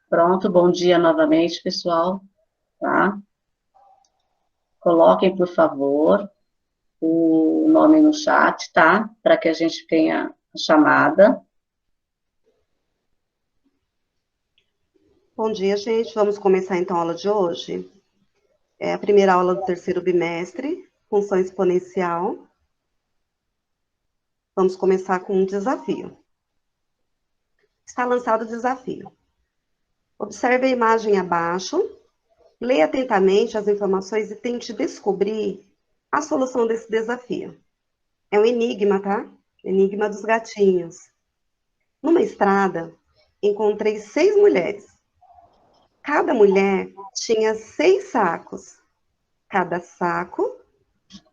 Pronto, bom dia novamente, pessoal, tá? Coloquem, por favor, o nome no chat, tá? Para que a gente tenha a chamada. Bom dia, gente. Vamos começar então a aula de hoje. É a primeira aula do terceiro bimestre, função exponencial. Vamos começar com um desafio. Está lançado o desafio. Observe a imagem abaixo, leia atentamente as informações e tente descobrir a solução desse desafio. É um enigma, tá? Enigma dos gatinhos. Numa estrada, encontrei 6 mulheres. Cada mulher tinha 6 sacos. Cada saco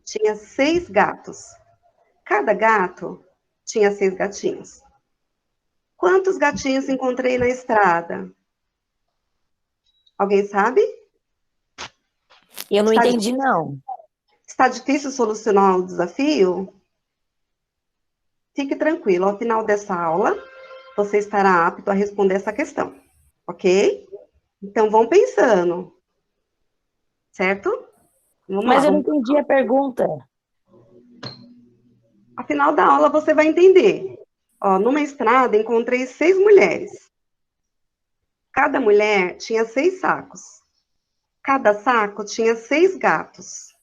tinha 6 gatos. Cada gato tinha 6 gatinhos. Quantos gatinhos encontrei na estrada? Alguém sabe? Eu não Está, entendi, não. está difícil solucionar o desafio? Fique tranquilo, ao final dessa aula, você estará apto a responder essa questão, ok? Então, vão pensando, certo? Vamos lá, Mas eu não vamos. entendi a pergunta. Ao final da aula, você vai entender. Ó, numa estrada, encontrei 6 mulheres. Cada mulher tinha 6 sacos. Cada saco tinha 6 gatos.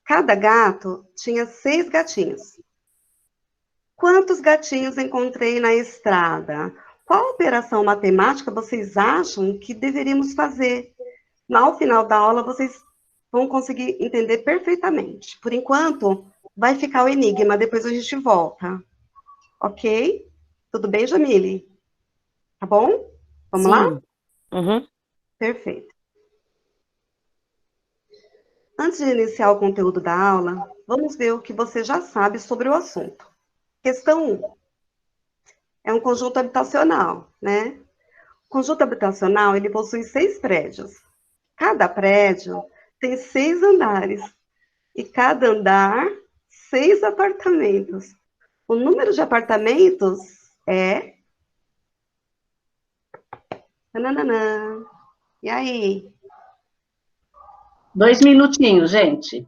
Cada gato tinha 6 gatinhos. Quantos gatinhos encontrei na estrada? Qual operação matemática vocês acham que deveríamos fazer? Ao final da aula, vocês vão conseguir entender perfeitamente. Por enquanto, vai ficar o enigma, depois a gente volta. Ok? Tudo bem, Jamile? Tá bom? Vamos lá? Sim. Uhum. Perfeito. Antes de iniciar o conteúdo da aula, vamos ver o que você já sabe sobre o assunto. Questão 1. É um conjunto habitacional, né? O conjunto habitacional, ele possui 6 prédios. Cada prédio tem 6 andares. E cada andar, 6 apartamentos. O número de apartamentos é... Nananã. E aí? 2 minutinhos, gente.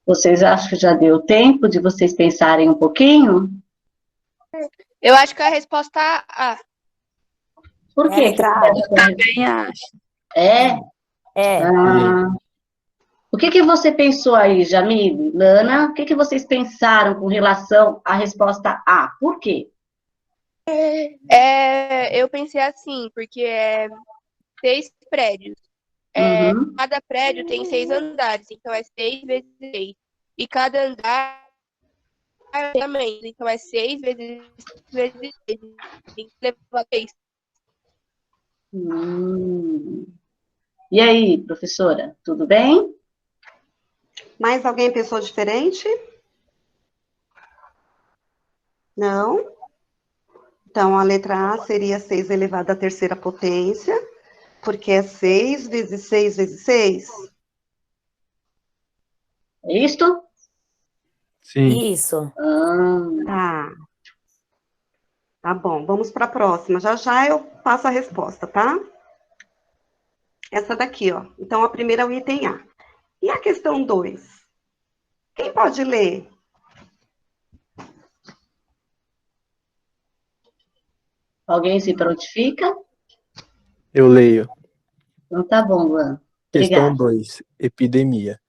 Vocês acham que já deu tempo de vocês pensarem um pouquinho? Eu acho que a resposta A. Por É a que que letra A. você acha que Também acho. é? É. Ah, o que que você pensou aí, Jamile? Lana, o que que vocês pensaram com relação à resposta A? Por quê? Eu pensei assim, porque é 6 prédios. Uhum. Cada prédio tem 6 andares, então é 6 vezes 6. E cada andar também, então é 6 vezes 6. Tem que levar 6. Hum. E aí, professora, tudo bem? Mais alguém pensou diferente? Não? Então, a letra A seria 6 elevado à terceira potência, porque é 6 vezes 6 vezes 6. É isto? Sim. Isso. Tá. Tá bom, vamos para a próxima. Já já eu passo a resposta, tá? Essa daqui, ó. Então, a primeira é o item A. E a questão 2? Quem pode ler? Alguém se prontifica? Eu leio. Então tá bom, Luan. Questão Obrigada. 2. Epidemia.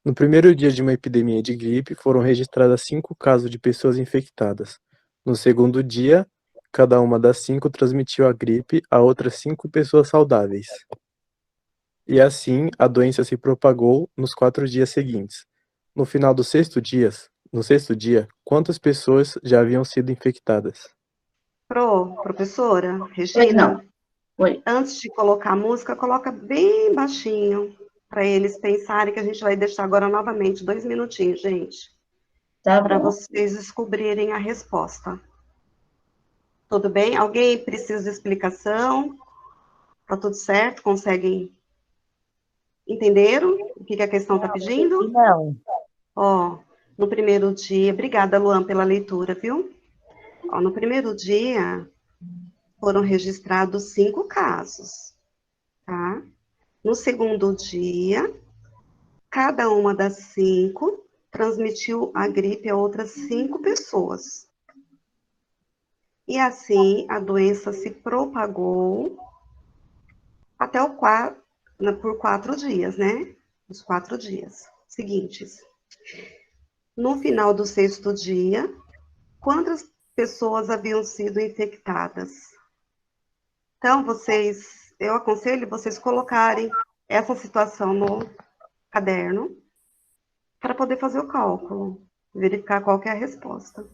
No primeiro dia de uma epidemia de gripe, foram registradas 5 casos de pessoas infectadas. No segundo dia, cada uma das 5 transmitiu a gripe a outras 5 pessoas saudáveis. E assim, a doença se propagou nos 4 dias seguintes. No final do no sexto dia, quantas pessoas já haviam sido infectadas? Professora, Pois não. Regina, Oi. antes de colocar a música, coloca bem baixinho, para eles pensarem que a gente vai deixar agora novamente 2 minutinhos, gente, Tá para bom. vocês descobrirem a resposta. Tudo bem? Alguém precisa de explicação? Tá tudo certo? Conseguem entenderam o que a questão está pedindo? Não. Ó, no primeiro dia, obrigada, Luan, pela leitura, viu? Ó, no primeiro dia, foram registrados 5 casos, tá? No segundo dia, cada uma das 5 transmitiu a gripe a outras 5 pessoas. E assim, a doença se propagou até por 4 dias, né? Os 4 dias seguintes. No final do sexto dia, quantas pessoas haviam sido infectadas? Então, eu aconselho vocês colocarem essa situação no caderno para poder fazer o cálculo, verificar qual que é a resposta.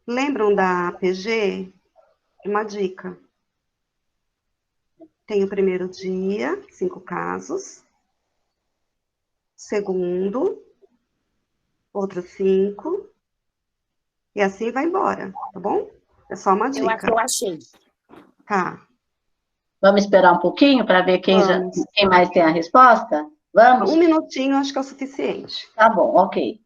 Lembram da PG? Uma dica. Tem o primeiro dia, 5 casos. Segundo, outros 5. E assim vai embora, tá bom? É só uma Eu acho dica. que eu achei. Tá, Vamos esperar um pouquinho para ver vamos. quem mais tem a resposta? Vamos? 1 minutinho acho que é o suficiente. Tá bom, ok.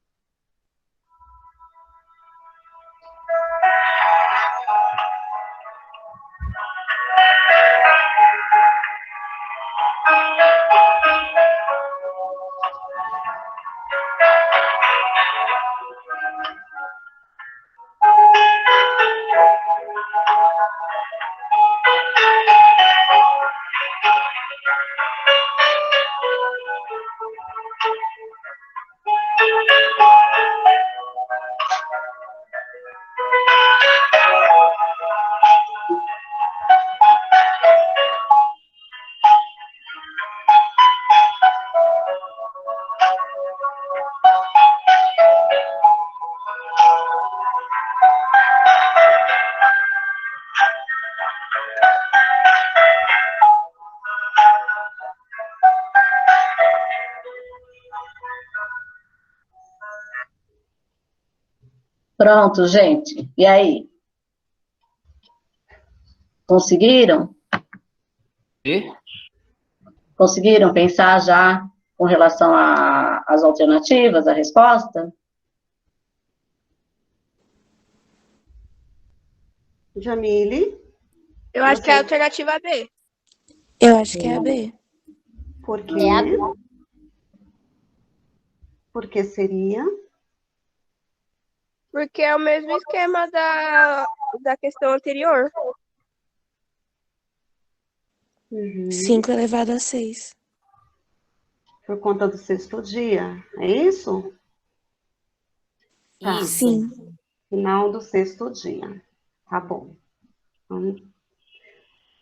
Pronto, gente. E aí? Conseguiram? E? Conseguiram pensar já com relação às alternativas, a resposta? Jamile, Eu acho que é a Você- alternativa B. Eu acho que é a B. por quê? É a B. Porque seria? Porque é o mesmo esquema da questão anterior. Uhum. 5 elevado a 6. Por conta do sexto dia, é isso? Tá. Isso. Sim. Final do sexto dia. Tá bom.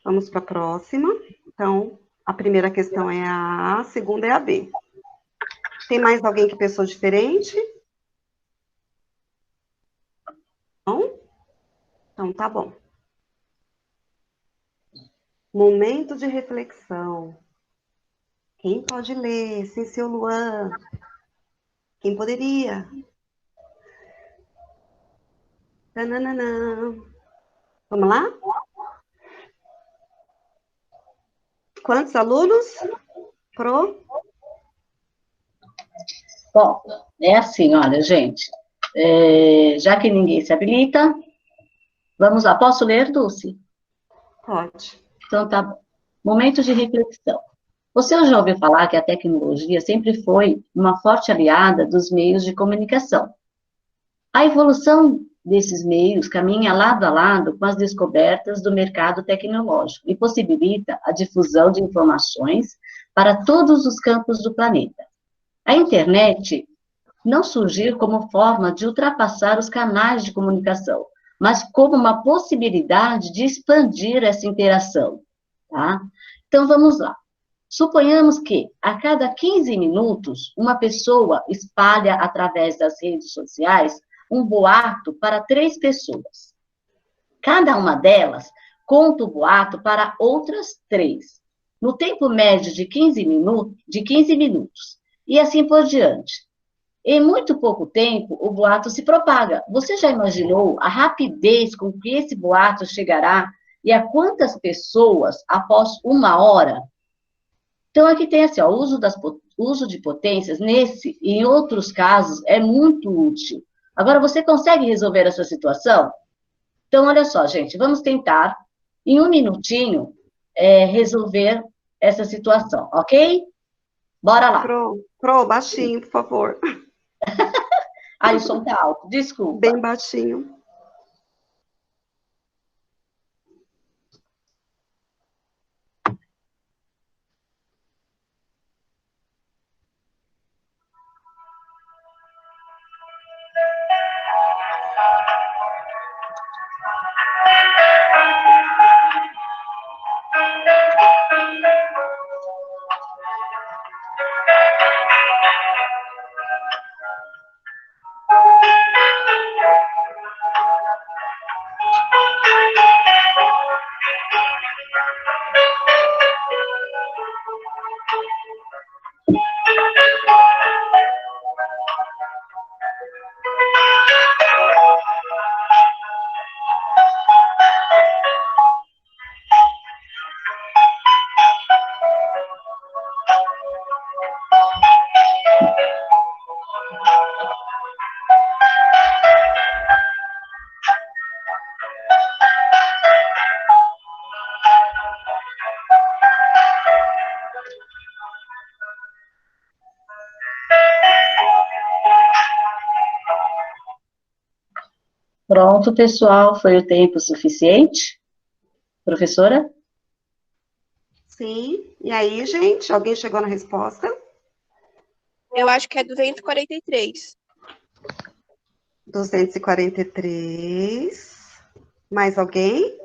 Vamos para a próxima. Então, a primeira questão é a A, a segunda é a B. Tem mais alguém que pensou diferente? Não? Então, tá bom. Momento de reflexão. Quem pode ler? Sem ser o Luan. Quem poderia? Tananana. Vamos lá? Quantos alunos? Bom, é assim, olha, gente. Já que ninguém se habilita, vamos lá. Posso ler, Dulce? Pode. Então, tá bom. Momento de reflexão. Você já ouviu falar que a tecnologia sempre foi uma forte aliada dos meios de comunicação. A evolução desses meios caminha lado a lado com as descobertas do mercado tecnológico e possibilita a difusão de informações para todos os campos do planeta. A internet não surgiu como forma de ultrapassar os canais de comunicação, mas como uma possibilidade de expandir essa interação, tá? Então, vamos lá. Suponhamos que, a cada 15 minutos, uma pessoa espalha através das redes sociais um boato para 3 pessoas. Cada uma delas conta o boato para outras 3, no tempo médio de 15 minutos, e assim por diante. Em muito pouco tempo, o boato se propaga. Você já imaginou a rapidez com que esse boato chegará e a quantas pessoas após 1 hora? Então, aqui tem assim, ó, uso de potências nesse e em outros casos é muito útil. Agora, você consegue resolver essa situação? Então, olha só, gente, vamos tentar, em 1 minutinho, resolver essa situação, ok? Bora lá. Pro, baixinho, por favor. Ah, o som tá alto, desculpa. Bem baixinho. Pronto, pessoal, foi o tempo suficiente? Professora? Sim. E aí, gente? Alguém chegou na resposta? Eu acho que é 243. 243. Mais alguém?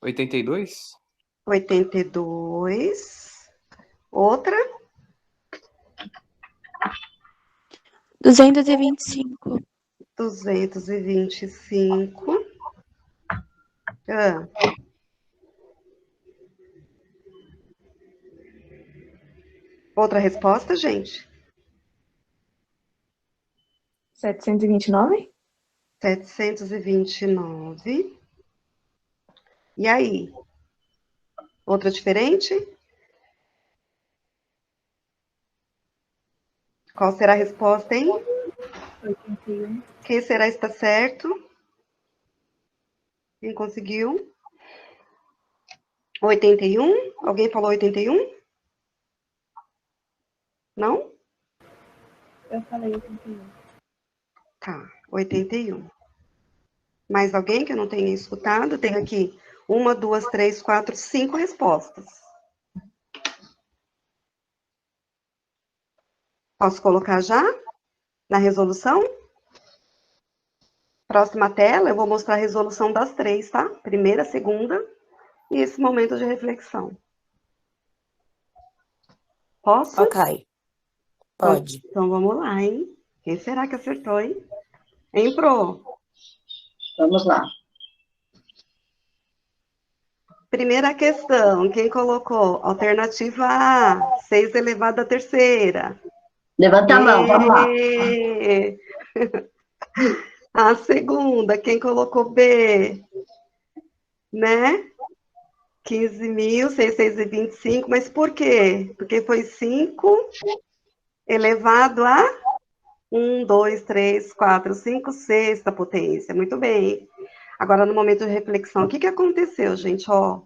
82? 82. Outra? 225. 225. Ah. Outra resposta, gente? 729? 729. E aí? Outra diferente? Qual será a resposta, hein? 81. Quem será que está certo? Quem conseguiu? 81? Alguém falou 81? Não? Eu falei 81. Tá, 81. Mais alguém que eu não tenha escutado? Tenho aqui 1, 2, 3, 4, 5 respostas. Posso colocar já na resolução? Próxima tela, eu vou mostrar a resolução das 3, tá? Primeira, segunda e esse momento de reflexão. Posso? Ok. Pode. Então vamos lá, hein? Quem será que acertou, hein? Hein, Pro? Vamos lá. Primeira questão, quem colocou? Alternativa A, 6 elevado à terceira. Levanta a mão, vamos lá. A segunda, quem colocou B? Né? 15.625, mas por quê? Porque foi 5 elevado a 1, 2, 3, 4, 5, sexta potência. Muito bem. Agora, no momento de reflexão, o que aconteceu, gente? Ó,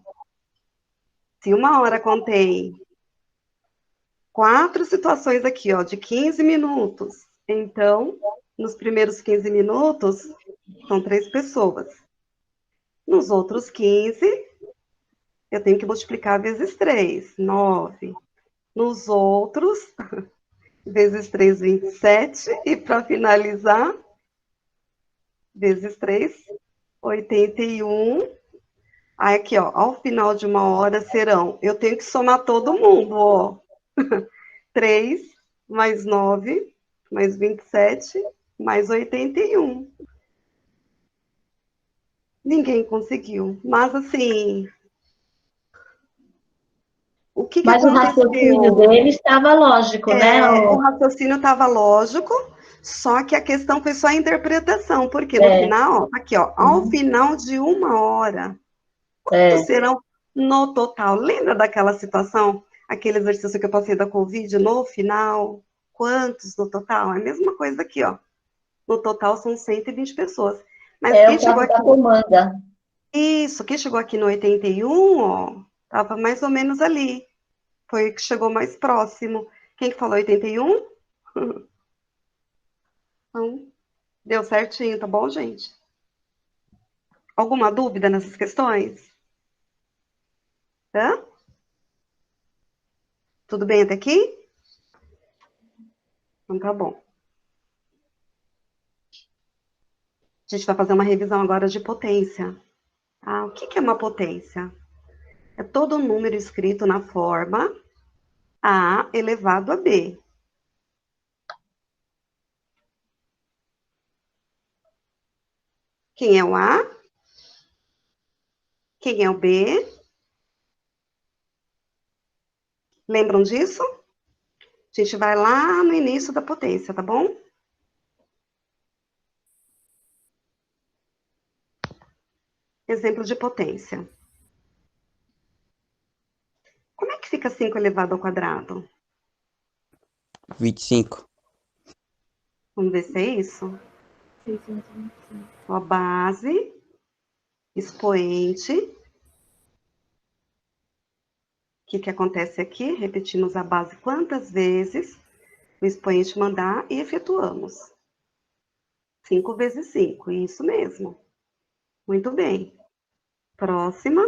se uma hora contém 4 situações aqui, ó, de 15 minutos, então, nos primeiros 15 minutos, são 3 pessoas. Nos outros 15, eu tenho que multiplicar vezes 3, 9. Nos outros, vezes 3, 27. E para finalizar, vezes 3, 81. Aí aqui, ó, ao final de uma hora serão, eu tenho que somar todo mundo, ó. 3 mais 9, mais 27, mais 81. Ninguém conseguiu. Mas, assim, o que Mas o raciocínio aconteceu? dele estava lógico, né? O raciocínio estava lógico, só que a questão foi só a interpretação, porque no É. final, aqui, ó, ao final de uma hora, quantos serão no total? Lembra daquela situação, aquele exercício que eu passei da Covid no final? Quantos no total? É a mesma coisa aqui, ó. No total são 120 pessoas. Mas É quem o chegou caso da aqui... comanda. Isso, quem chegou aqui no 81, ó, tava mais ou menos ali. Foi o que chegou mais próximo. Quem que falou 81? Então, deu certinho, tá bom, gente? Alguma dúvida nessas questões? Hã? Tudo bem até aqui? Então tá bom. A gente vai fazer uma revisão agora de potência. Ah, o que é uma potência? É todo número escrito na forma A elevado a B. Quem é o A? Quem é o B? Lembram disso? A gente vai lá no início da potência, tá bom? Exemplo de potência. Como é que fica 5 elevado ao quadrado? 25. Vamos ver se é isso. 625. A base, expoente. O que acontece aqui? Repetimos a base quantas vezes o expoente mandar e efetuamos. 5 vezes 5, isso mesmo. Muito bem. Próxima.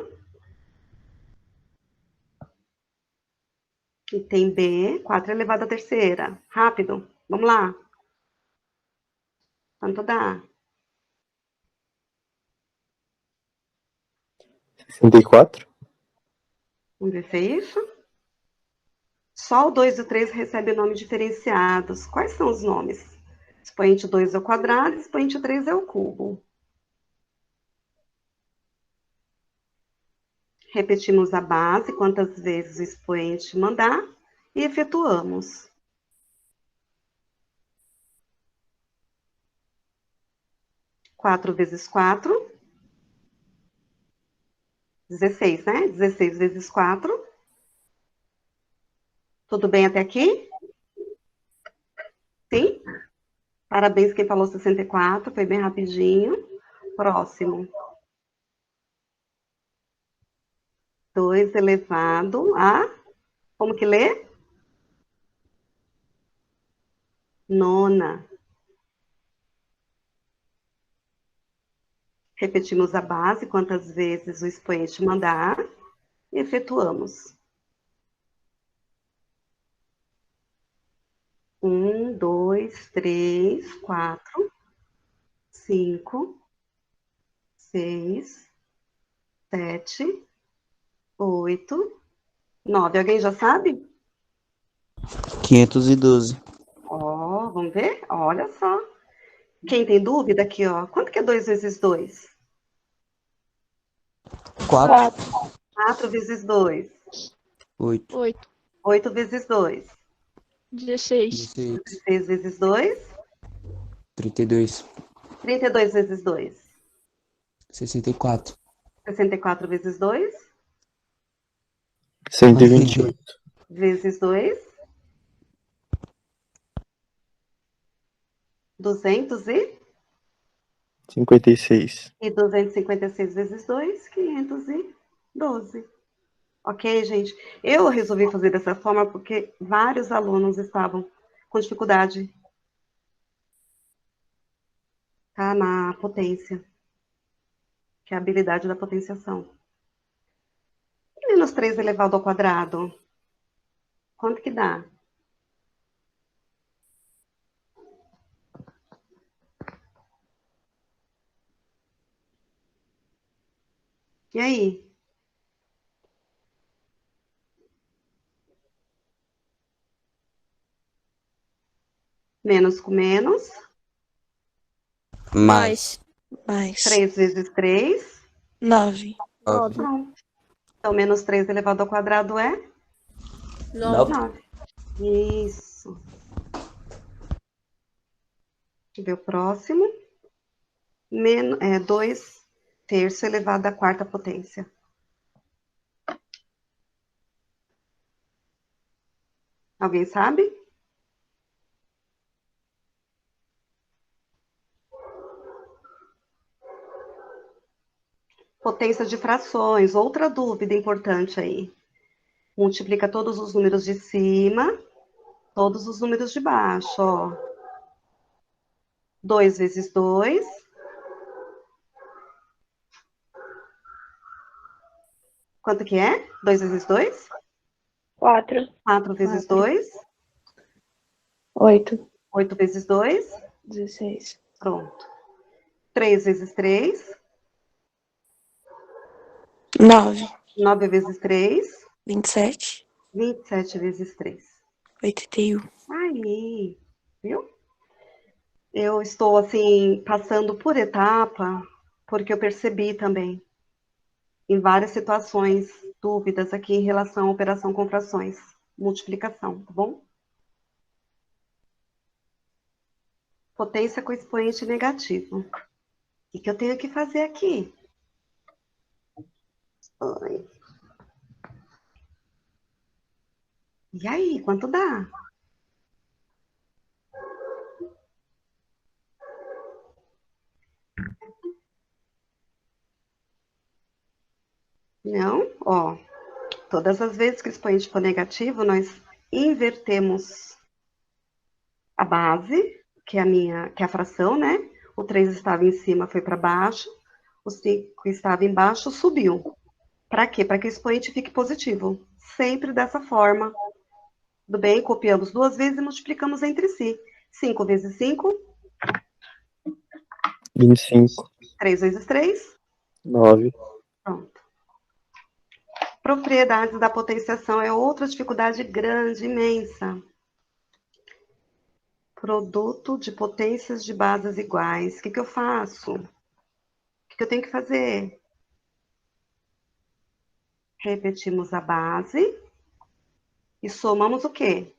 Item B, 4 elevado à terceira. Rápido, vamos lá. Quanto dá? 64. Vamos ver se é isso. Só o 2 e o 3 recebem nome diferenciados. Quais são os nomes? Expoente 2 é o quadrado, expoente 3 é o cubo. Repetimos a base, quantas vezes o expoente mandar, e efetuamos. Quatro vezes 4, 16, né? 16 vezes 4. Tudo bem até aqui? Sim? Parabéns quem falou 64, foi bem rapidinho. Próximo. 2 elevado a... Como que lê? Nona. Repetimos a base, quantas vezes o expoente mandar, e efetuamos. 1, 2, 3, 4, 5, 6, 7, 8, 9. Alguém já sabe? 512. Ó, vamos ver? Olha só. Quem tem dúvida aqui, ó. Quanto que é 2 vezes 2? 4. 4 vezes 2. 8. 8, 8 vezes 2. 16, 16. 16 vezes 2. 32. 32 vezes 2. 64. 64 vezes 2. 128. Vezes 2. 256 56. e 256 vezes 2, 512. Ok, gente? Eu resolvi fazer dessa forma porque vários alunos estavam com dificuldade, tá, na potência, que é a habilidade da potenciação. E menos 3 elevado ao quadrado? Quanto que dá? E aí? Menos com menos. Mais. Mais. 3 vezes 3. 9. 9. Pronto. Então, menos 3 elevado ao quadrado é? 9. 9. Isso. Deixa eu ver o próximo. 2 terços elevado à quarta potência. Alguém sabe? Potência de frações. Outra dúvida importante aí. Multiplica todos os números de cima, todos os números de baixo, ó. 2 vezes 2. Quanto que é? 2 vezes 2? 4. 4 vezes 2. 8. 8 vezes 2. 16. Pronto. 3 vezes 3. 9. 9 vezes 3. 27. 27 vezes 3. 81. Aí, viu? Eu estou, assim, passando por etapa, porque eu percebi também, em várias situações, dúvidas aqui em relação à operação com frações, multiplicação, tá bom? Potência com expoente negativo. O que eu tenho que fazer aqui? Oi. E aí, quanto dá? Não, ó. Todas as vezes que o expoente for negativo, nós invertemos a base, que é a fração, né? O 3 estava em cima, foi para baixo. O 5 estava embaixo, subiu. Para quê? Para que o expoente fique positivo. Sempre dessa forma. Tudo bem? Copiamos 2 vezes e multiplicamos entre si. 5 vezes 5. 25. 3 vezes 3. 9. Pronto. Propriedades da potenciação é outra dificuldade grande, imensa. Produto de potências de bases iguais. O que eu faço? O que eu tenho que fazer? Repetimos a base e somamos o quê?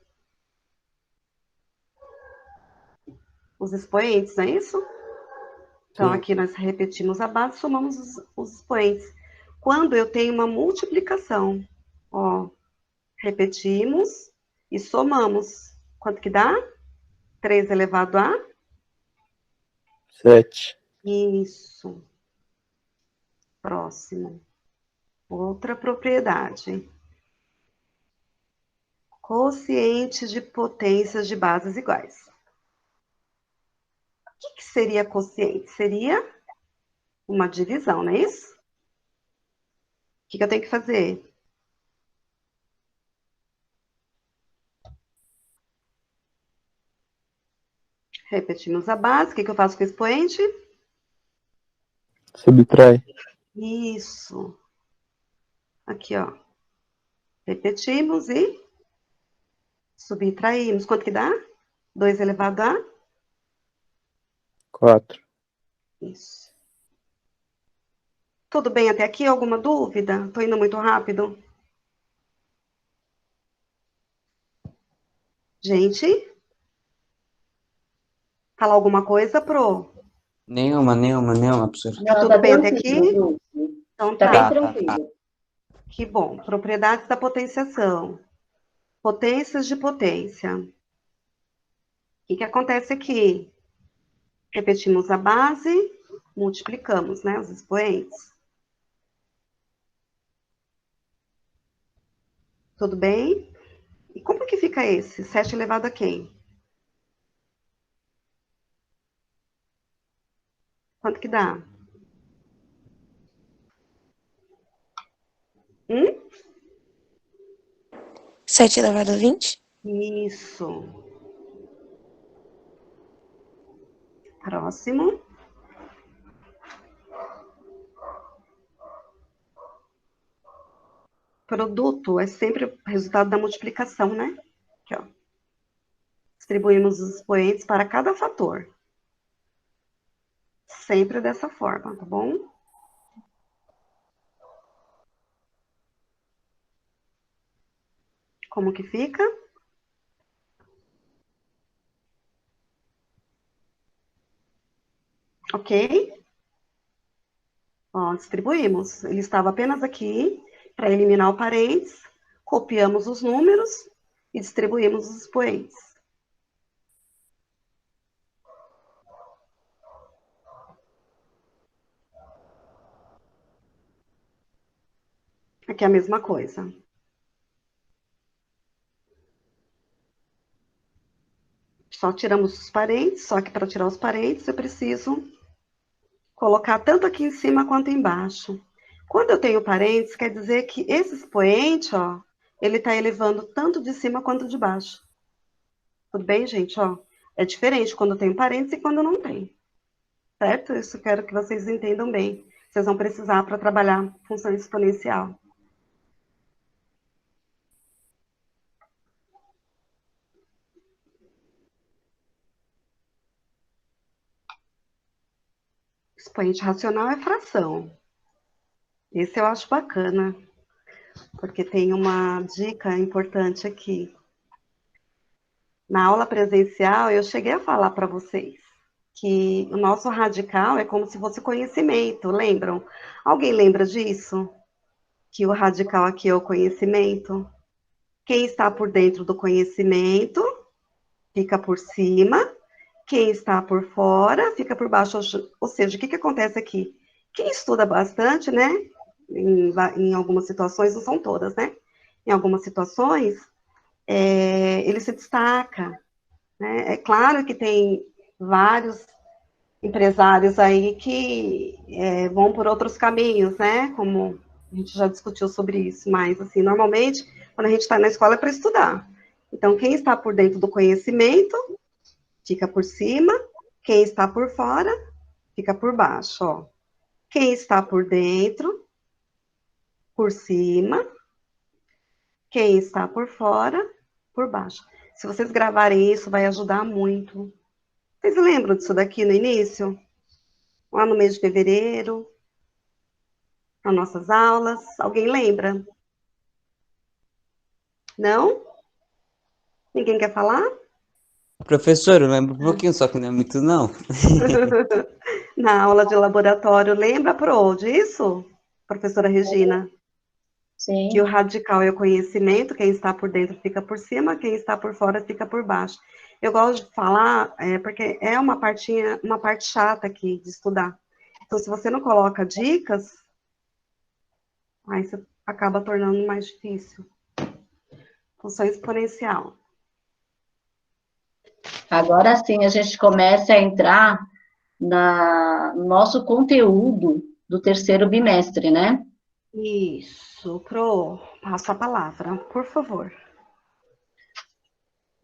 Os expoentes, não é isso? Então, Sim. aqui nós repetimos a base, somamos os expoentes. Quando eu tenho uma multiplicação, ó, repetimos e somamos. Quanto que dá? 3 elevado a? 7. Isso. Próximo. Outra propriedade. Quociente de potências de bases iguais. O que seria quociente? Seria uma divisão, não é isso? O que eu tenho que fazer? Repetimos a base. O que eu faço com o expoente? Subtrai. Isso. Aqui, ó. Repetimos e subtraímos. Quanto que dá? 2 elevado a? 4. Isso. Tudo bem até aqui? Alguma dúvida? Tô indo muito rápido? Gente? Fala alguma coisa, Pro? Nenhuma, professora. Tá tudo bem até aqui? tranquilo, Dulce. Então Tá bem tá. tranquilo. Que bom. Propriedades da potenciação. Potências de potência. O que acontece aqui? Repetimos a base, multiplicamos, né, os expoentes. Tudo bem? E como que fica esse? 7 elevado a quem? Quanto que dá? 7 elevado a 20? Isso. Próximo. Produto é sempre o resultado da multiplicação, né? Aqui, ó. Distribuímos os expoentes para cada fator. Sempre dessa forma, tá bom? Como que fica? Ok? Ó, distribuímos. Ele estava apenas aqui para eliminar o parênteses. Copiamos os números e distribuímos os expoentes. Aqui é a mesma coisa. Só tiramos os parênteses, só que para tirar os parênteses eu preciso colocar tanto aqui em cima quanto embaixo. Quando eu tenho parênteses, quer dizer que esse expoente, ó, ele está elevando tanto de cima quanto de baixo. Tudo bem, gente? Ó, é diferente quando tem parênteses e quando não tem. Certo? Isso eu quero que vocês entendam bem. Vocês vão precisar para trabalhar função exponencial. Expoente racional é fração. Esse eu acho bacana, porque tem uma dica importante aqui. Na aula presencial, eu cheguei a falar para vocês que o nosso radical é como se fosse conhecimento, lembram? Alguém lembra disso? Que o radical aqui é o conhecimento? Quem está por dentro do conhecimento fica por cima, quem está por fora fica por baixo. Ou seja, o que acontece aqui? Quem estuda bastante, né? Em algumas situações, não são todas, né? Em algumas situações, ele se destaca, né? É claro que tem vários empresários aí que vão por outros caminhos, né? Como a gente já discutiu sobre isso, mas, assim, normalmente, quando a gente está na escola é para estudar. Então, quem está por dentro do conhecimento fica por cima, quem está por fora fica por baixo, ó. Quem está por dentro, por cima, quem está por fora, por baixo. Se vocês gravarem isso, vai ajudar muito. Vocês lembram disso daqui no início? Lá no mês de fevereiro, nas nossas aulas. Alguém lembra? Não? Ninguém quer falar? Professor, eu lembro um pouquinho, só que não é muito, não. Na aula de laboratório, lembra, Pro, disso? Professora Regina? Sim. Que o radical é o conhecimento, quem está por dentro fica por cima, quem está por fora fica por baixo. Eu gosto de falar, porque é uma parte chata aqui de estudar. Então, se você não coloca dicas, aí você acaba tornando mais difícil. Função exponencial. Agora sim a gente começa a entrar no nosso conteúdo do terceiro bimestre, né? Isso, Pro, passa a palavra, por favor.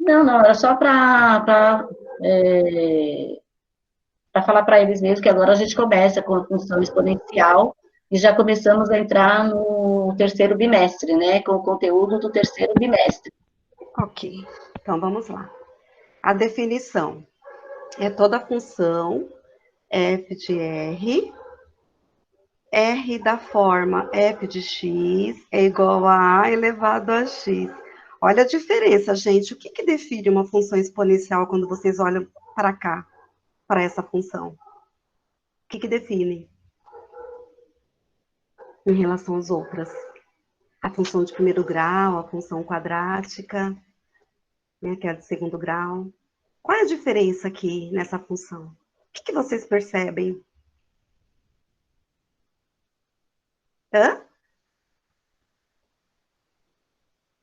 Não, era só para falar para eles mesmo que agora a gente começa com a função exponencial e já começamos a entrar no terceiro bimestre, né? Com o conteúdo do terceiro bimestre. Ok, então vamos lá. A definição é toda função f de r da forma f de x é igual a elevado a x. Olha a diferença, gente. O que define uma função exponencial quando vocês olham para cá, para essa função? O que define em relação às outras? A função de primeiro grau, a função quadrática, né, que é a de segundo grau. Qual é a diferença aqui nessa função? que vocês percebem? Hã?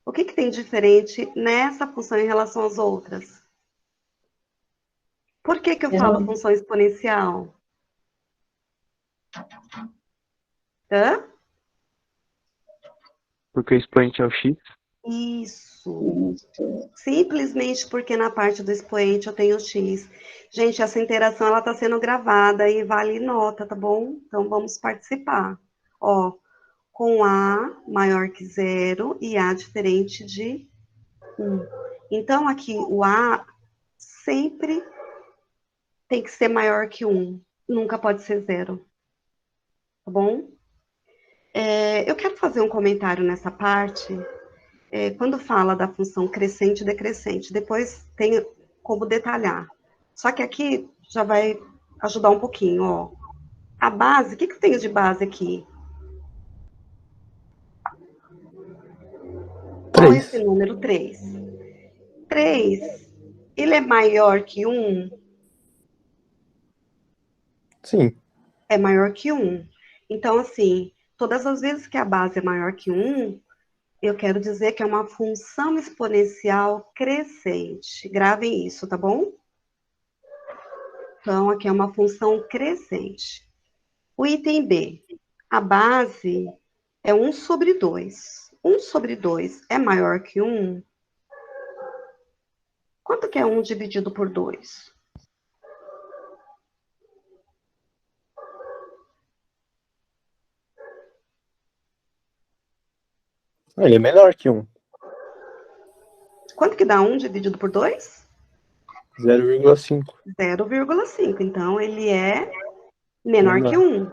O que tem diferente nessa função em relação às outras? Por que eu Eu falo não- função exponencial? Hã? Porque o expoente é o x. Isso. Simplesmente porque na parte do expoente eu tenho x. Gente, essa interação ela está sendo gravada e vale nota, tá bom? Então vamos participar. Ó, com A maior que zero e A diferente de 1. Então aqui o A sempre tem que ser maior que 1. Nunca pode ser zero. Tá bom? Eu quero fazer um comentário nessa parte. Quando fala da função crescente e decrescente, depois tem como detalhar. Só que aqui já vai ajudar um pouquinho, ó. A base, o que eu tenho de base aqui? Qual é esse 3. número? 3. 3, ele é maior que 1? Sim. É maior que 1. Então, assim, todas as vezes que a base é maior que 1, eu quero dizer que é uma função exponencial crescente. Gravem isso, tá bom? Então, aqui é uma função crescente. O item B, a base é 1 sobre 2. 1 sobre 2 é maior que 1? Quanto que é 1 dividido por 2? Ele é menor que 1. Quanto que dá 1 dividido por 2? 0,5. 0,5. Então, ele é menor que 1.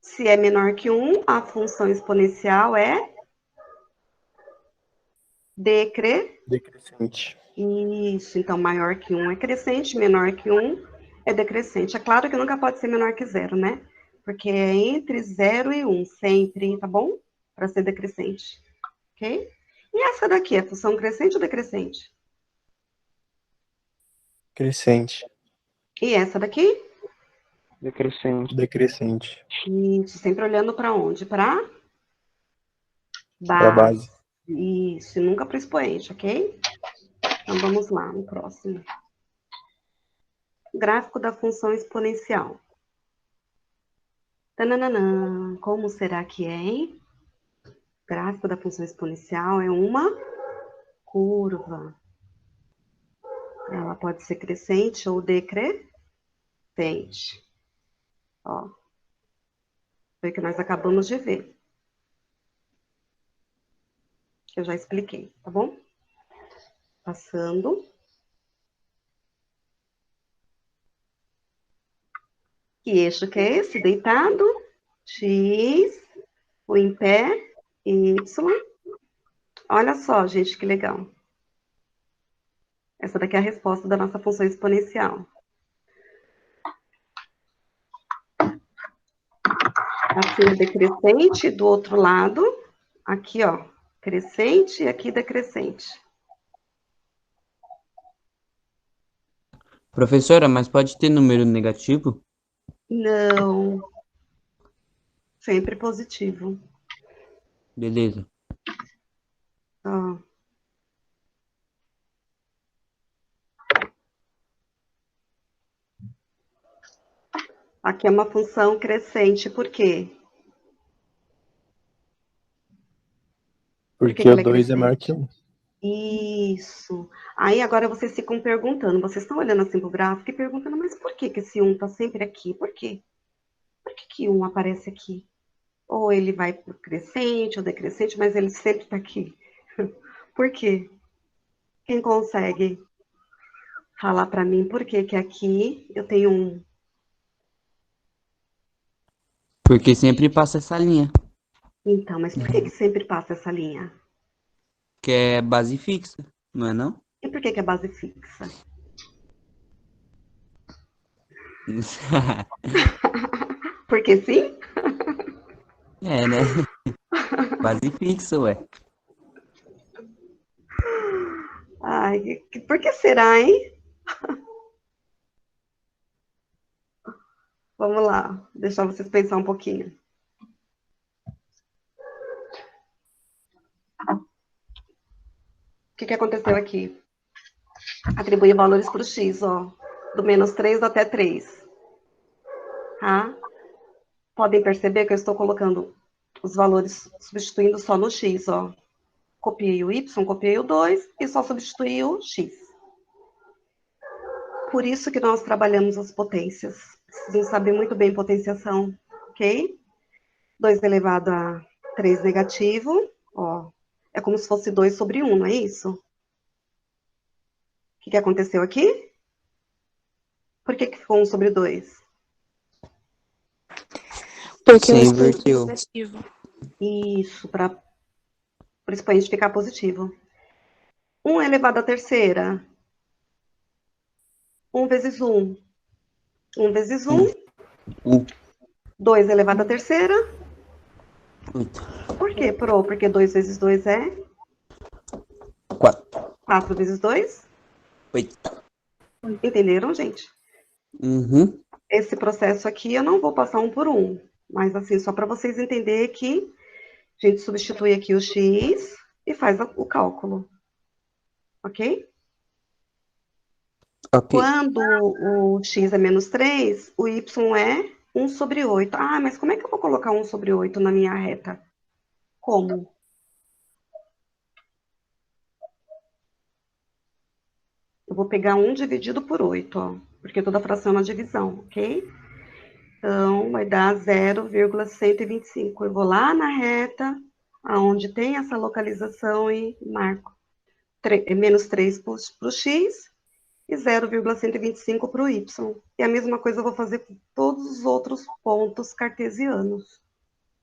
Se é menor que 1, a função exponencial é Decrescente. Isso, então maior que 1 é crescente, menor que 1 é decrescente. É claro que nunca pode ser menor que 0, né? Porque é entre 0 e 1, sempre, tá bom? Para ser decrescente, ok? E essa daqui, é função crescente ou decrescente? Crescente. E essa daqui? Decrescente. Isso, sempre olhando para onde? Para Para base. base. Isso, e nunca para o expoente, ok? Então vamos lá, no próximo. Gráfico da função exponencial. Tananã, como será que é, hein? Gráfico da função exponencial é uma curva. Ela pode ser crescente ou decrescente. Ó, foi o que nós acabamos de ver. Que eu já expliquei, tá bom? Passando. Que eixo que é esse? Deitado. X. O em pé. Y. Olha só, gente, que legal. Essa daqui é a resposta da nossa função exponencial. Aqui é decrescente, do outro lado, aqui, ó, crescente e aqui decrescente. Professora, mas pode ter número negativo? Não, sempre positivo. Beleza. Ó. Aqui é uma função crescente, por quê? Por que Porque o ela é 2 é maior que crescente? 1. Isso. Aí agora vocês ficam perguntando, vocês estão olhando assim pro gráfico e perguntando, mas por que esse 1 tá sempre aqui? Por quê? Por que 1 aparece aqui? Ou ele vai pro crescente ou decrescente, mas ele sempre tá aqui. Por quê? Quem consegue falar para mim por que que aqui eu tenho um? Porque sempre passa essa linha, Então, mas por que que sempre passa essa linha? que é base fixa, não é não? E por que que é base fixa? Porque sim? É, né? Base fixa, ué. Ai, por que será, hein? Vamos lá, deixar vocês pensar um pouquinho. O que aconteceu aqui? Atribuir valores para o x, ó, do -3 até 3. Tá? Podem perceber que eu estou colocando os valores, substituindo só no x, ó. Copiei o y, copiei o 2 e só substituí o x. Por isso que nós trabalhamos as potências. Precisam saber muito bem potenciação, ok? 2 elevado a 3 negativo, ó. É como se fosse 2 sobre 1, não é isso? O que aconteceu aqui? Por que ficou 1 sobre 2? Porque Você o inverteu. negativo. Isso, para o expoente ficar positivo. 1 elevado à terceira. 1 vezes 1. 1 vezes 1. 2 elevado à terceira. 8. Por quê, Pro? Porque 2 vezes 2 é? 4. 4 vezes 2? 8. Entenderam, gente? Uhum. Esse processo aqui eu não vou passar um por um. Mas assim, só para vocês entenderem que a gente substitui aqui o x e faz o cálculo. Ok? Ok. Quando o x é -3, o y é 1 sobre 8. Ah, mas como é que eu vou colocar 1 sobre 8 na minha reta? Como? Eu vou pegar 1 dividido por 8, ó, porque toda fração é uma divisão, ok? Então, vai dar 0,125. Eu vou lá na reta, aonde tem essa localização e marco -3 para o x e 0,125 para o y. E a mesma coisa eu vou fazer com todos os outros pontos cartesianos.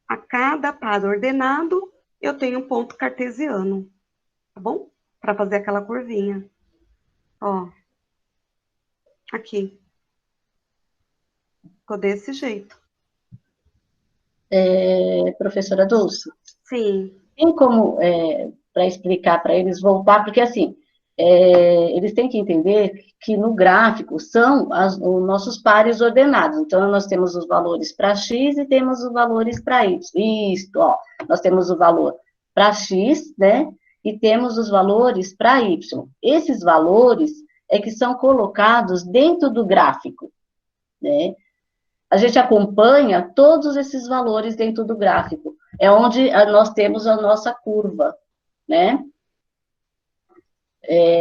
A cada par ordenado, eu tenho um ponto cartesiano, tá bom? Para fazer aquela curvinha. Ó, aqui. Ficou desse jeito. Professora Dulce, Sim. tem como, para explicar para eles voltar, porque assim, eles têm que entender que no gráfico são os nossos pares ordenados. Então, nós temos os valores para x e temos os valores para y. Isso, ó, nós temos o valor para x, né? E temos os valores para y. Esses valores é que são colocados dentro do gráfico, né? A gente acompanha todos esses valores dentro do gráfico. É onde nós temos a nossa curva, né?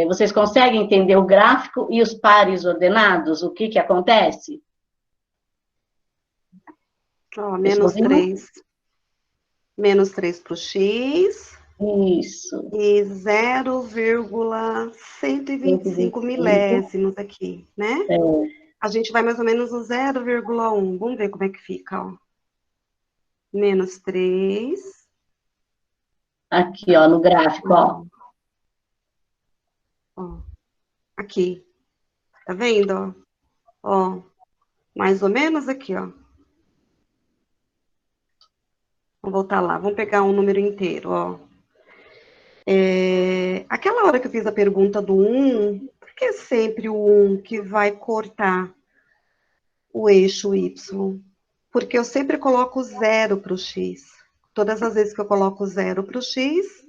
Vocês conseguem entender o gráfico e os pares ordenados? O que acontece? Ó, -3. -3 para o x. Isso. E 0,125 milésimos aqui, né? A gente vai mais ou menos no 0,1. Vamos ver como é que fica, ó. -3. Aqui, ó, no gráfico, ó. Ó. Aqui. Tá vendo, ó? Ó. Mais ou menos aqui, ó. Vamos voltar lá. Vamos pegar um número inteiro, ó. Aquela hora que eu fiz a pergunta do 1, por que é sempre o 1 que vai cortar o eixo y? Porque eu sempre coloco 0 para o x. Todas as vezes que eu coloco 0 para o x,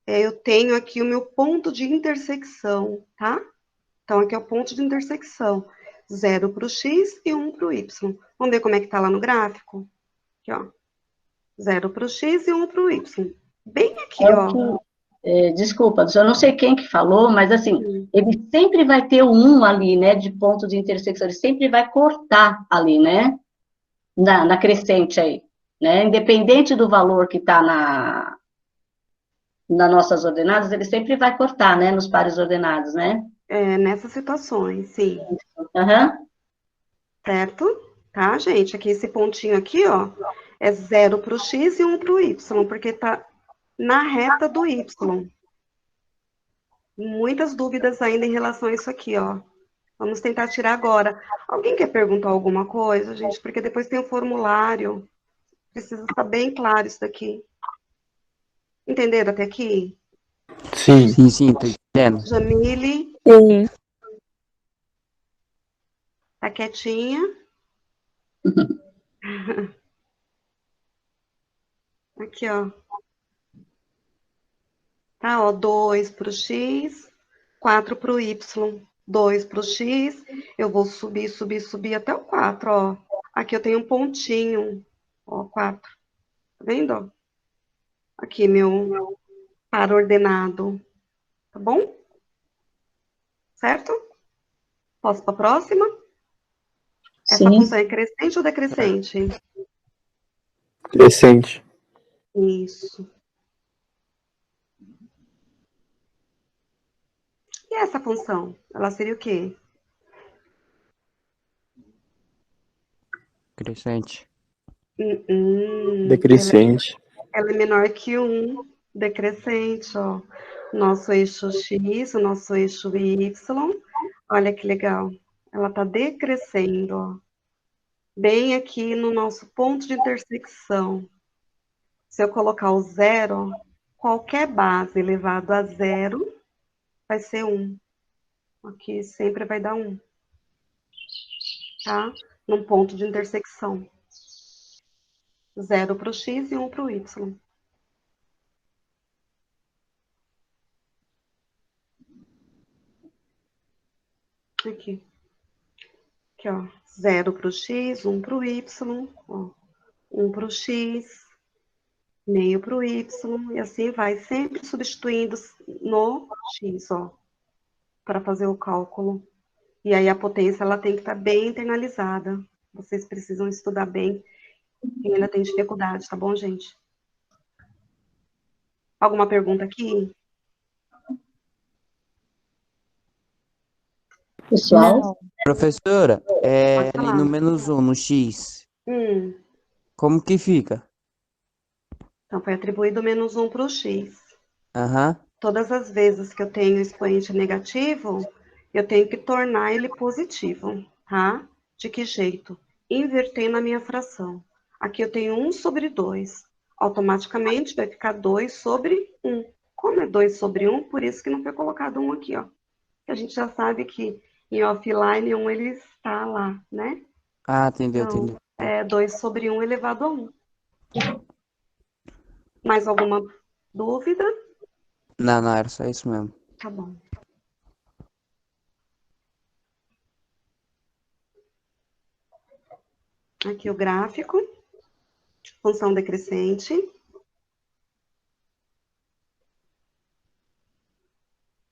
eu tenho aqui o meu ponto de intersecção, tá? Então, aqui é o ponto de intersecção. 0 para o x e 1 para o y. Vamos ver como é que tá lá no gráfico? Aqui, ó. 0 para o x e 1 para o y. Bem aqui, ó. Desculpa, eu não sei quem que falou, mas assim, ele sempre vai ter o 1 ali, né, de ponto de intersecção, ele sempre vai cortar ali, né, na crescente aí, né, independente do valor que está nas nossas ordenadas, ele sempre vai cortar, né, nos pares ordenados, né? Nessas situações, sim. Uhum. Certo? Tá, gente? Aqui, esse pontinho aqui, ó, é 0 para o x e 1 para o y, porque tá na reta do y. Muitas dúvidas ainda em relação a isso aqui, ó. Vamos tentar tirar agora. Alguém quer perguntar alguma coisa, gente? Porque depois tem o formulário. Precisa estar bem claro isso daqui. Entenderam até aqui? Sim. Sim, tô entendendo. Jamile, Sim. tá quietinha? Aqui, ó. Tá, ó, 2 para o x, 4 para o y. 2 para o x, eu vou subir, subir, subir até o 4, ó. Aqui eu tenho um pontinho, ó, 4. Tá vendo? Aqui, meu par ordenado. Tá bom? Certo? Posso para a próxima? Essa Sim. função é crescente ou decrescente? Crescente. Isso. E essa função? Ela seria o quê? Crescente. Decrescente. Ela é menor que 1, decrescente, ó. Nosso eixo X, o nosso eixo Y. Olha que legal. Ela está decrescendo, ó. Bem aqui no nosso ponto de intersecção. Se eu colocar o zero, qualquer base elevado a zero vai ser 1. Aqui sempre vai dar 1. Tá? Num ponto de intersecção. 0 para o X e 1 para o Y. Aqui. Aqui, ó. 0 para o X, 1 para o Y. Ó. 1 para o X, meio para o Y, e assim vai, sempre substituindo no X, ó, para fazer o cálculo. E aí a potência, ela tem que estar bem internalizada. Vocês precisam estudar bem, quem ainda tem dificuldade, tá bom, gente? Alguma pergunta aqui? Pessoal, Não. Professora, Pode ali falar. no -1, no x, como que fica? Então, foi atribuído menos 1 para o X. Aham. Todas as vezes que eu tenho expoente negativo, eu tenho que tornar ele positivo, tá? De que jeito? Invertendo a minha fração. Aqui eu tenho 1 sobre 2. Automaticamente vai ficar 2 sobre 1. Como é 2 sobre 1, por isso que não foi colocado 1 aqui, ó. A gente já sabe que em offline 1 ele está lá, né? Ah, entendeu, Então, entendeu. é 2 sobre 1 elevado a 1. Mais alguma dúvida? Não, não, era só isso mesmo. Tá bom. Aqui o gráfico, função decrescente.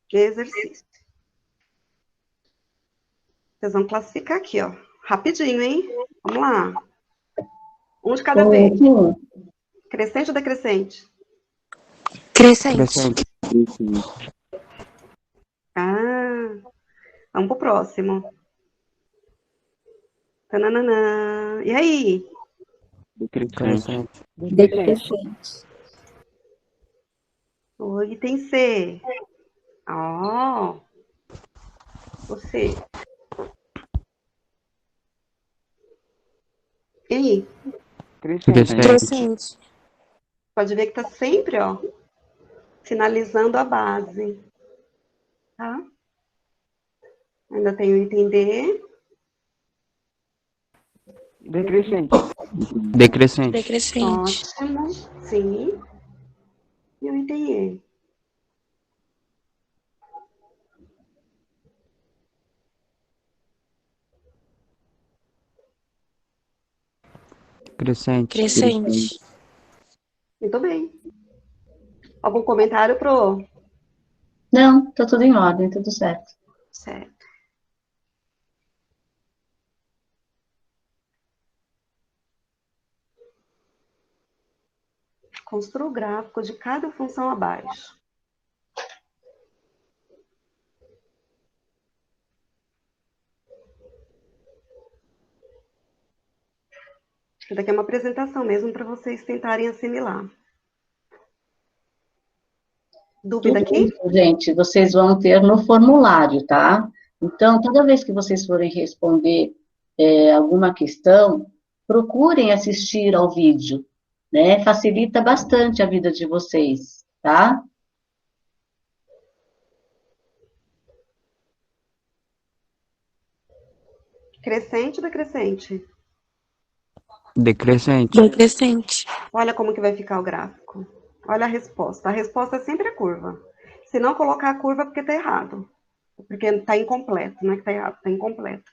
De exercício. Vocês vão classificar aqui, ó. Rapidinho, hein? Vamos lá. Um de cada vez. Crescente ou decrescente? Crescente. Ah, vamos pro próximo. Tananana. E aí? Crescente. decrescente. O item C. Ó. Você. E aí? Crescente. Pode ver que tá sempre, ó, finalizando a base. Tá? Ainda tem o item D. Decrescente. Decrescente. Ótimo. Sim. E o item E. Crescente. Crescente. Muito bem. Algum comentário pro? Não, tá tudo em ordem, tudo certo. Certo. Construa o gráfico de cada função abaixo. Isso daqui é uma apresentação mesmo para vocês tentarem assimilar. Dúvida Tudo aqui? isso, gente, vocês vão ter no formulário, tá? Então, toda vez que vocês forem responder alguma questão, procurem assistir ao vídeo, né? Facilita bastante a vida de vocês, tá? Crescente ou decrescente? Decrescente. Decrescente. Olha como que vai ficar o gráfico. Olha a resposta. A resposta é sempre a curva. Se não colocar a curva, é porque está errado. Porque está incompleto, não é que está errado, está incompleto.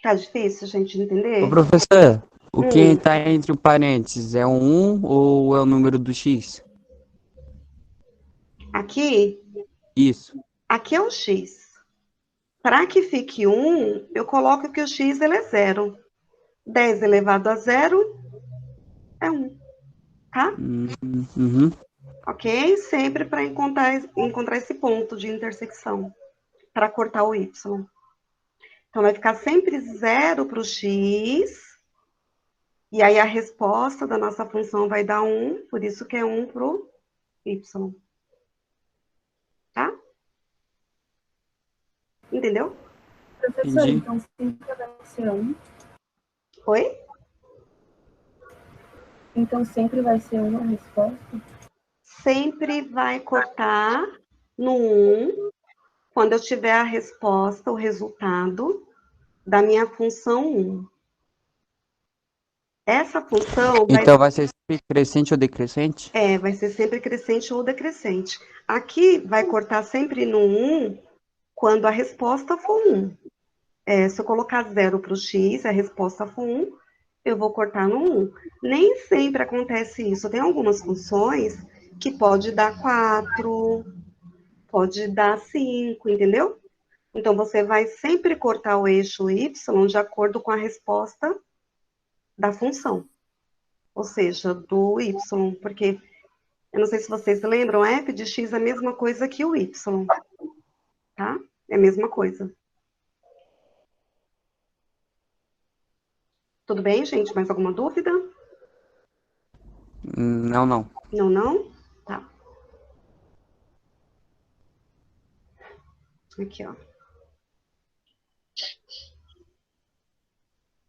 Tá difícil, gente, de Ô, entender? professor, o que Hum, está entre o parênteses é um 1 ou é o número do x? aqui, Isso. aqui é o x. Para que fique 1, eu coloco que o x ele é 0. 10 elevado a 0 é 1, tá? Uhum. Ok? Sempre para encontrar esse ponto de intersecção, para cortar o y. Então, vai ficar sempre 0 para o x, e aí a resposta da nossa função vai dar 1, por isso que é 1 para o y. Tá? Entendeu? Professor, Entendi. então sempre vai ser 1. Oi? Então sempre vai ser uma resposta? Sempre vai cortar no 1, quando eu tiver a resposta, o resultado da minha função 1. Essa função Então vai ser sempre crescente ou decrescente? vai ser sempre crescente ou decrescente. Aqui vai cortar sempre no 1 quando a resposta for 1. Se eu colocar 0 para o x, a resposta for 1, eu vou cortar no 1. Nem sempre acontece isso. Tem algumas funções que pode dar 4, pode dar 5, entendeu? Então, você vai sempre cortar o eixo y de acordo com a resposta da função, ou seja, do y, porque eu não sei se vocês lembram, f de x é a mesma coisa que o y, tá? É a mesma coisa. Tudo bem, gente? Mais alguma dúvida? Não, não. Não, não? Tá. Aqui, ó.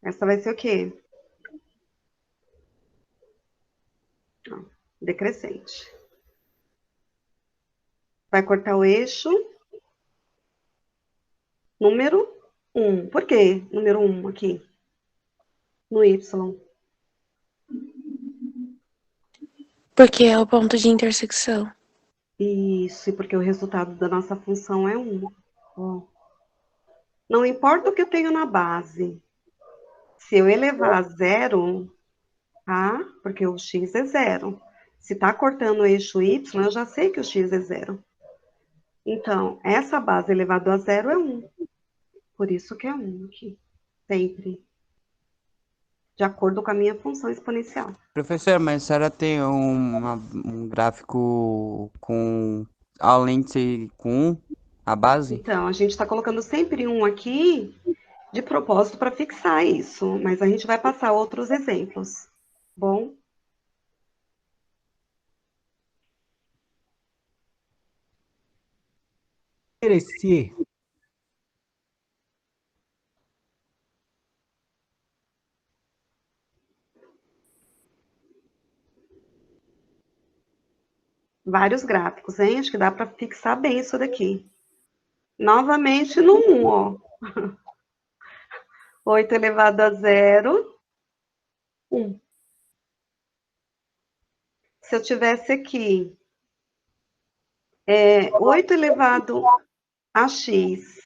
Essa vai ser o quê? Ó, decrescente. Vai cortar o eixo número 1. Por quê número 1 aqui? No y. Porque é o ponto de intersecção. Isso, porque o resultado da nossa função é 1. Ó. Não importa o que eu tenho na base. Se eu elevar a 0, tá? Porque o x é 0. Se tá cortando o eixo y, eu já sei que o x é 0. Então, essa base elevado a 0 é 1. Por isso que é 1 aqui. Sempre. De acordo com a minha função exponencial. Professor, mas a senhora tem um gráfico com, além de ser com 1, a base? Então, a gente está colocando sempre 1 aqui, de propósito para fixar isso. Mas a gente vai passar outros exemplos. Bom? Crescer. Vários gráficos, hein? Acho que dá para fixar bem isso daqui. Novamente no 1, ó. 8 elevado a 0, 1. Se eu tivesse aqui 8 elevado a x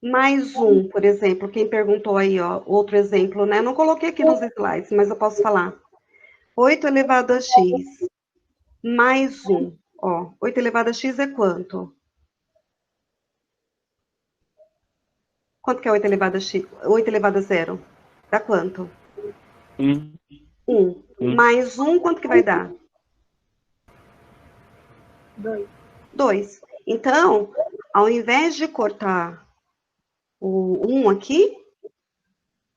mais 1, por exemplo, quem perguntou aí, ó, outro exemplo, né? Não coloquei aqui nos slides, mas eu posso falar. 8 elevado a x mais 1, ó. 8 elevado a x é quanto? Quanto que é 8 elevado a x? 8 elevado a 0? Dá quanto? 1. Mais 1, quanto que vai dar? 2. Então, ao invés de cortar o 1 aqui,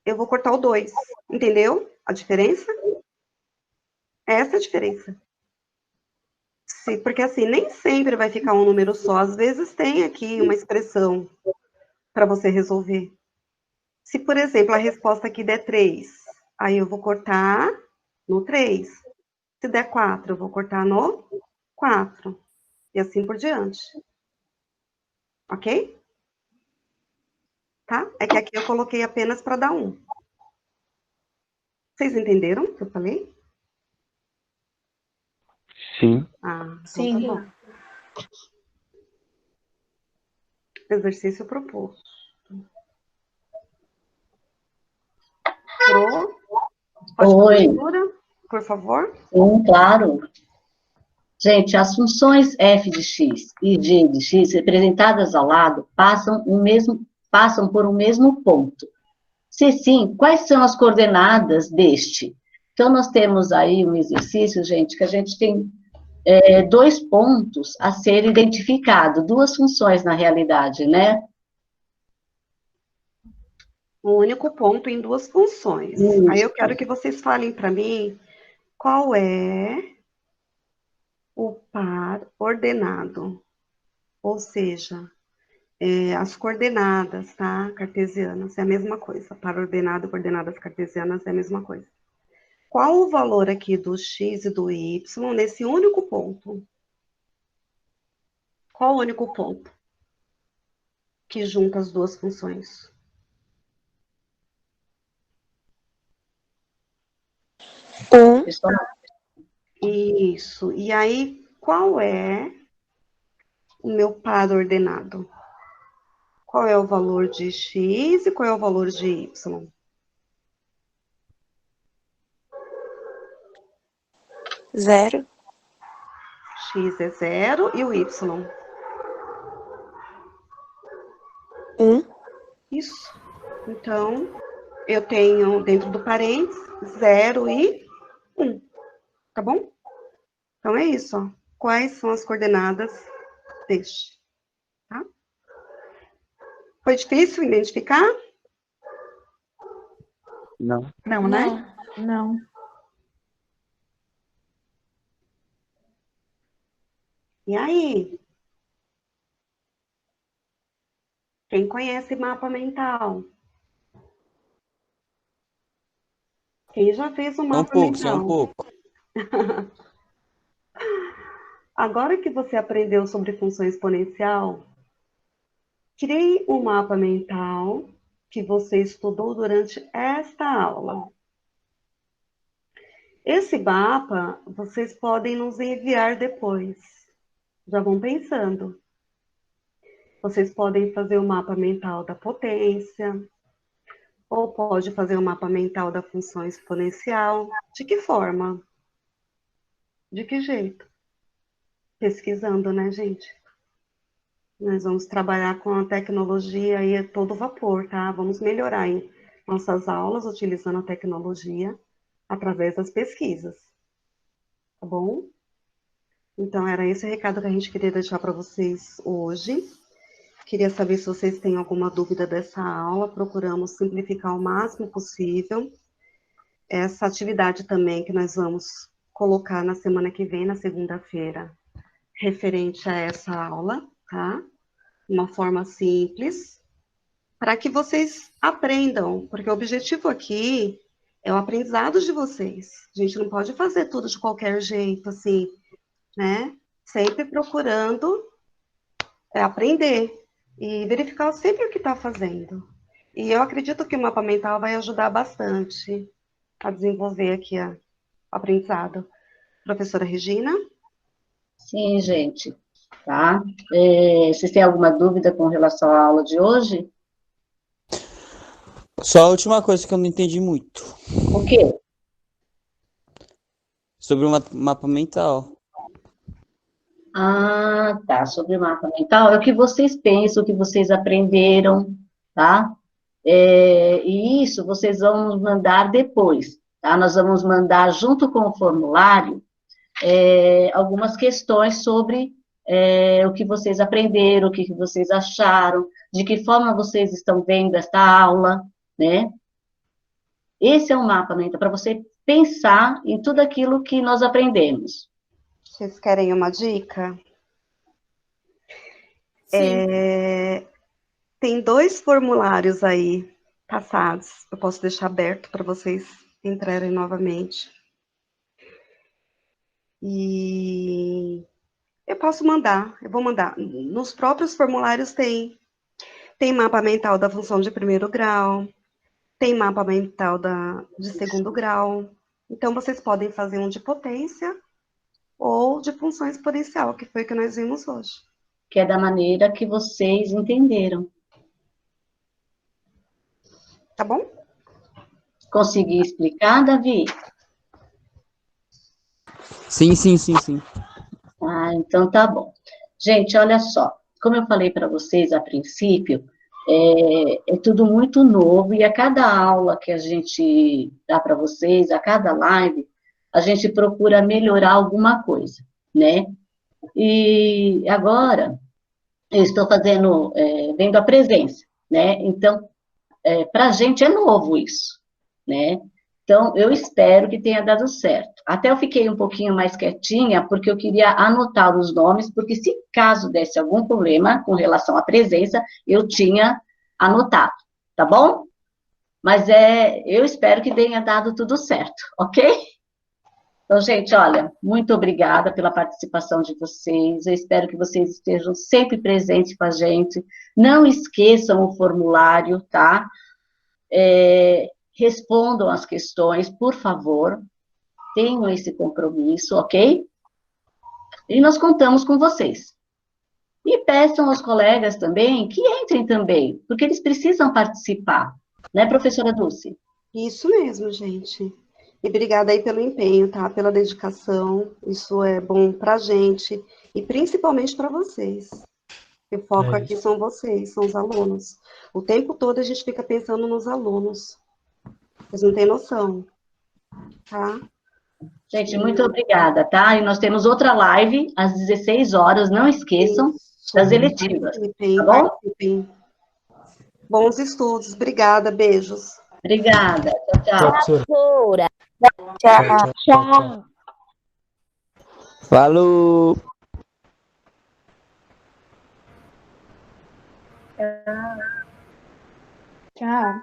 eu vou cortar o 2. Entendeu a diferença? Essa é a diferença. Porque assim, nem sempre vai ficar um número só. Às vezes tem aqui uma expressão para você resolver. Se, por exemplo, a resposta aqui der 3, aí eu vou cortar no 3. Se der 4, eu vou cortar no 4. E assim por diante. Ok? Tá? É que aqui eu coloquei apenas para dar 1. Vocês entenderam o que eu falei? Sim. Ah, então Sim. tá bom. Exercício proposto. Pro. Pode fazer a Oi, leitura, por favor? sim, claro. Gente, as funções f de x e g de x representadas ao lado passam por um mesmo ponto. Se sim, quais são as coordenadas deste? Então, nós temos aí um exercício, gente, que a gente tem 2 pontos a ser identificado, 2 funções na realidade, né? Um único ponto em 2 funções. Aí eu Isso. quero que vocês falem para mim qual é o par ordenado. Ou seja, as coordenadas, tá? Cartesianas é a mesma coisa. Par ordenado e coordenadas cartesianas é a mesma coisa. Qual o valor aqui do x e do y nesse único ponto? Qual o único ponto que junta as 2 funções? Pessoal, Isso. E aí, qual é o meu par ordenado? Qual é o valor de x e qual é o valor de y? Zero. X é 0 e o y? Um. Isso. Então, eu tenho dentro do parênteses 0 e 1. Tá bom? Então, é isso. Ó. Quais são as coordenadas deste? Tá? Foi difícil identificar? Não. Não, né? Não. E aí? Quem conhece mapa mental? Quem já fez um Só um mapa pouco, só um mental? pouco. Agora que você aprendeu sobre função exponencial, crie um mapa mental que você estudou durante esta aula. Esse mapa vocês podem nos enviar depois. Já vão pensando. Vocês podem fazer o mapa mental da potência, ou pode fazer o mapa mental da função exponencial. De que forma? De que jeito? Pesquisando, né, gente? Nós vamos trabalhar com a tecnologia aí a todo vapor, tá? Vamos melhorar aí nossas aulas utilizando a tecnologia através das pesquisas. Tá bom? Então, era esse o recado que a gente queria deixar para vocês hoje. Queria saber se vocês têm alguma dúvida dessa aula. Procuramos simplificar o máximo possível. Essa atividade também que nós vamos colocar na semana que vem, na segunda-feira, referente a essa aula, tá? Uma forma simples, para que vocês aprendam, porque o objetivo aqui é o aprendizado de vocês. A gente não pode fazer tudo de qualquer jeito, assim, né? Sempre procurando aprender e verificar sempre o que está fazendo. E eu acredito que o mapa mental vai ajudar bastante a desenvolver aqui o aprendizado. Professora Regina? sim, gente, tá? Vocês têm alguma dúvida com relação à aula de hoje? Só a última coisa que eu não entendi muito. O quê? Sobre o mapa mental. Ah, tá, sobre o mapa mental, é o que vocês pensam, o que vocês aprenderam, tá? E isso vocês vão nos mandar depois, tá? Nós vamos mandar, junto com o formulário, algumas questões sobre o que vocês aprenderam, o que vocês acharam, de que forma vocês estão vendo esta aula, né? Esse é um mapa mental, para você pensar em tudo aquilo que nós aprendemos. Vocês querem uma dica? Sim. Tem 2 formulários aí, passados. Eu posso deixar aberto para vocês entrarem novamente. E eu vou mandar. Nos próprios formulários tem mapa mental da função de primeiro grau, tem mapa mental de segundo grau. Então, vocês podem fazer um de potência ou de função exponencial, que foi o que nós vimos hoje. Que é da maneira que vocês entenderam. Tá bom? Consegui explicar, Davi? Sim, sim, sim, sim. Ah, então tá bom. Gente, olha só. Como eu falei para vocês a princípio, é tudo muito novo e a cada aula que a gente dá para vocês, a cada live, a gente procura melhorar alguma coisa, né? E agora eu estou vendo a presença, né? Então, para a gente é novo isso, né? Então, eu espero que tenha dado certo. Até eu fiquei um pouquinho mais quietinha, porque eu queria anotar os nomes, porque se caso desse algum problema com relação à presença, eu tinha anotado, tá bom? Mas eu espero que tenha dado tudo certo, ok? Então, gente, olha, muito obrigada pela participação de vocês. Eu espero que vocês estejam sempre presentes com a gente. Não esqueçam o formulário, tá? Respondam as questões, por favor. Tenham esse compromisso, ok? E nós contamos com vocês. E peçam aos colegas também que entrem também, porque eles precisam participar. Né, professora Dulce? Isso mesmo, gente. E obrigada aí pelo empenho, tá? Pela dedicação. Isso é bom pra gente e principalmente para vocês. O foco aqui são vocês, são os alunos. O tempo todo a gente fica pensando nos alunos. Vocês não têm noção, tá? Gente, muito obrigada, tá? E nós temos outra live às 16 horas, não esqueçam das eletivas, tá bom? Participem. Bons estudos, obrigada, beijos. Obrigada, tchau, tchau. Tchau. Tchau. Falou! Tchau.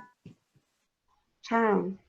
Tchau.